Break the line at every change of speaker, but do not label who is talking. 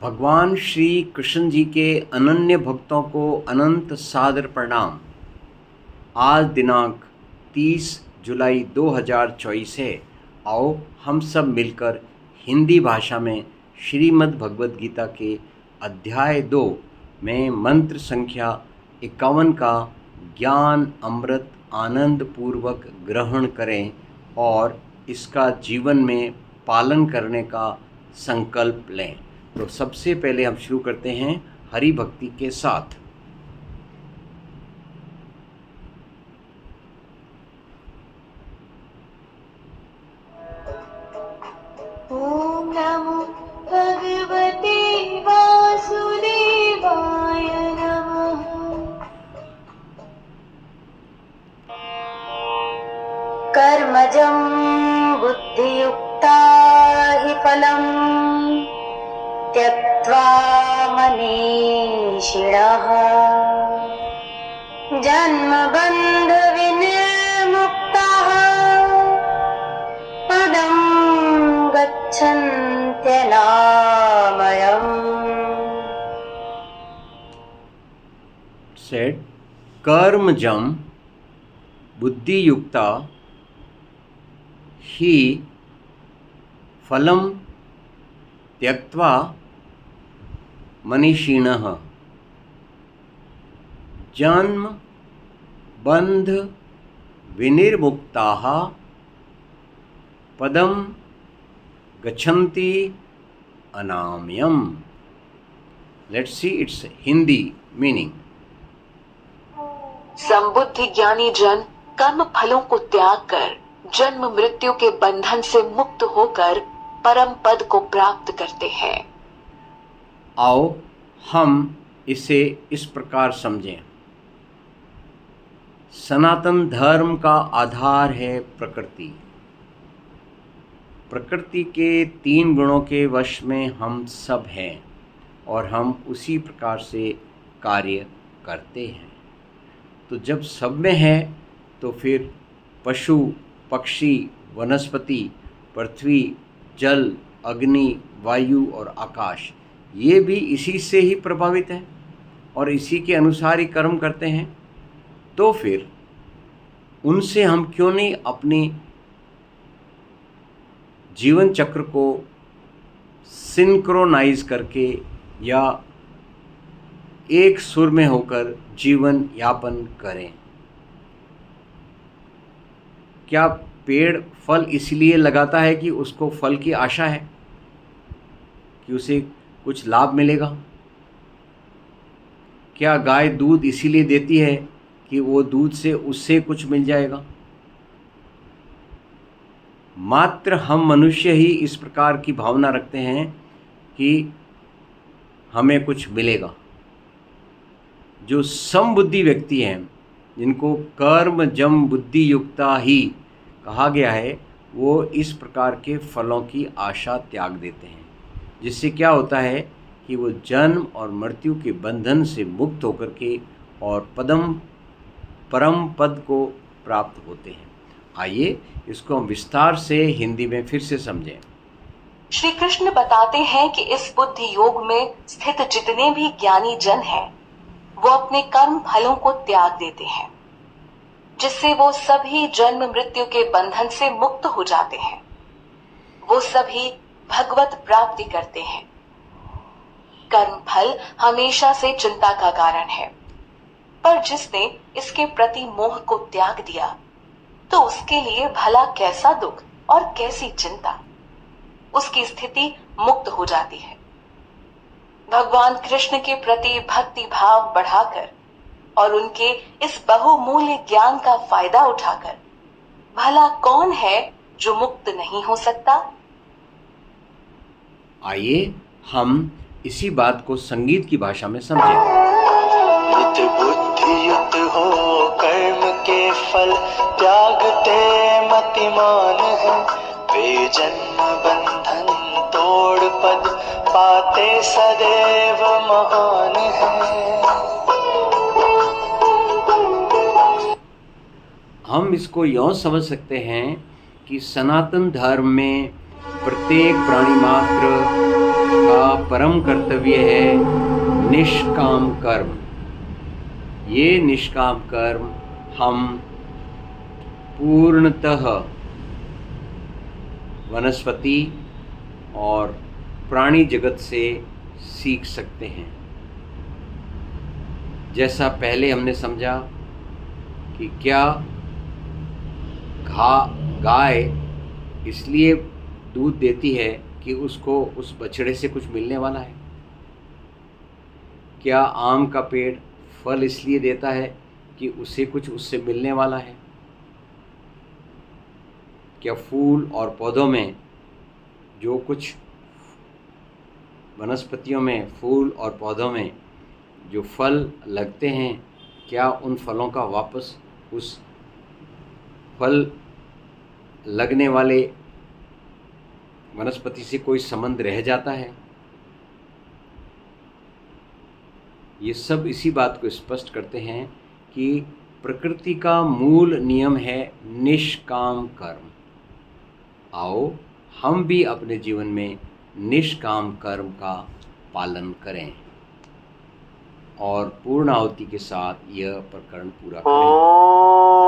भगवान श्री कृष्ण जी के अनन्य भक्तों को अनंत सादर प्रणाम। आज दिनांक 30 जुलाई 2024 है। आओ हम सब मिलकर हिंदी भाषा में श्रीमद् भगवद गीता के अध्याय 2 में मंत्र संख्या 51 का ज्ञान अमृत आनंद पूर्वक ग्रहण करें और इसका जीवन में पालन करने का संकल्प लें। तो सबसे पहले हम शुरू करते हैं हरि भक्ति के साथ।
ओम नमो भगवते वासुदेवाय नमः। कर्मजं बुद्धियुक्ता हि फलम् त्यक्त्वा मनीषिणः जन्मबन्धविनिर्मुक्ताः पदं गच्छन्त्यनामयम्।
सेड कर्मजं बुद्धियुक्ता हि फलं त्यक्त्वा मनीषिणः जन्म बंध विनिर्मुक्ताः पदं गच्छन्ति अनामयम्। Let's see its Hindi meaning.
संबुद्धि ज्ञानी जन कर्म फलों को त्याग कर जन्म मृत्यु के बंधन से मुक्त होकर परम पद को प्राप्त करते हैं।
आओ हम इसे इस प्रकार समझें। सनातन धर्म का आधार है प्रकृति। प्रकृति के 3 गुणों के वश में हम सब हैं और हम उसी प्रकार से कार्य करते हैं। तो जब सब में है तो फिर पशु पक्षी वनस्पति पृथ्वी जल अग्नि वायु और आकाश ये भी इसी से ही प्रभावित हैं और इसी के अनुसार ही कर्म करते हैं। तो फिर उनसे हम क्यों नहीं अपनी जीवन चक्र को सिंक्रोनाइज करके या एक सुर में होकर जीवन यापन करें। क्या पेड़ फल इसलिए लगाता है कि उसको फल की आशा है कि उसे कुछ लाभ मिलेगा? क्या गाय दूध इसीलिए देती है कि वो दूध से उससे कुछ मिल जाएगा? मात्र हम मनुष्य ही इस प्रकार की भावना रखते हैं कि हमें कुछ मिलेगा। जो समबुद्धि व्यक्ति हैं जिनको कर्म जम बुद्धि युक्ता ही कहा गया है वो इस प्रकार के फलों की आशा त्याग देते हैं, जिससे क्या होता है कि वो जन्म और मृत्यु के बंधन से मुक्त होकर के और परम पद को प्राप्त होते हैं। आइए इसको हम विस्तार से हिंदी में फिर से समझें।
श्री कृष्ण बताते हैं कि इस बुद्धि योग में स्थित जितने भी ज्ञानी जन हैं वो अपने कर्म फलों को त्याग देते हैं, जिससे वो सभी जन्म मृत्यु के बंधन से मुक्त हो जाते हैं। वो सभी भगवत प्राप्ति करते हैं। कर्म फल हमेशा से चिंता का कारण है, पर जिसने इसके प्रति मोह को त्याग दिया तो उसके लिए भला कैसा दुख और कैसी चिंता। उसकी स्थिति मुक्त हो जाती है। भगवान कृष्ण के प्रति भक्ति भाव बढ़ाकर और उनके इस बहुमूल्य ज्ञान का फायदा उठाकर भला कौन है जो मुक्त नहीं हो सकता?
आइए हम इसी बात को संगीत की भाषा में समझें।
नित बुद्धियुक्त हो कर्म के फल त्यागते मतिमान है, वे जन्म बंधन तोड़ पद पाते सदैव महान है।
हम इसको यूँ समझ सकते हैं कि सनातन धर्म में प्रत्येक प्राणी मात्र का परम कर्तव्य है निष्काम कर्म। ये निष्काम कर्म हम पूर्णतः वनस्पति और प्राणी जगत से सीख सकते हैं। जैसा पहले हमने समझा कि क्या गाय इसलिए दूध देती है कि उसको उस बछड़े से कुछ मिलने वाला है। क्या आम का पेड़ फल इसलिए देता है कि उसे कुछ उससे मिलने वाला है। क्या फूल और पौधों में जो कुछ वनस्पतियों में फूल और पौधों में जो फल लगते हैं, क्या उन फलों का वापस उस फल लगने वाले वनस्पति से कोई संबंध रह जाता है। ये सब इसी बात को स्पष्ट करते हैं कि प्रकृति का मूल नियम है निष्काम कर्म। आओ हम भी अपने जीवन में निष्काम कर्म का पालन करें और पूर्ण आहुति के साथ यह प्रकरण पूरा करें।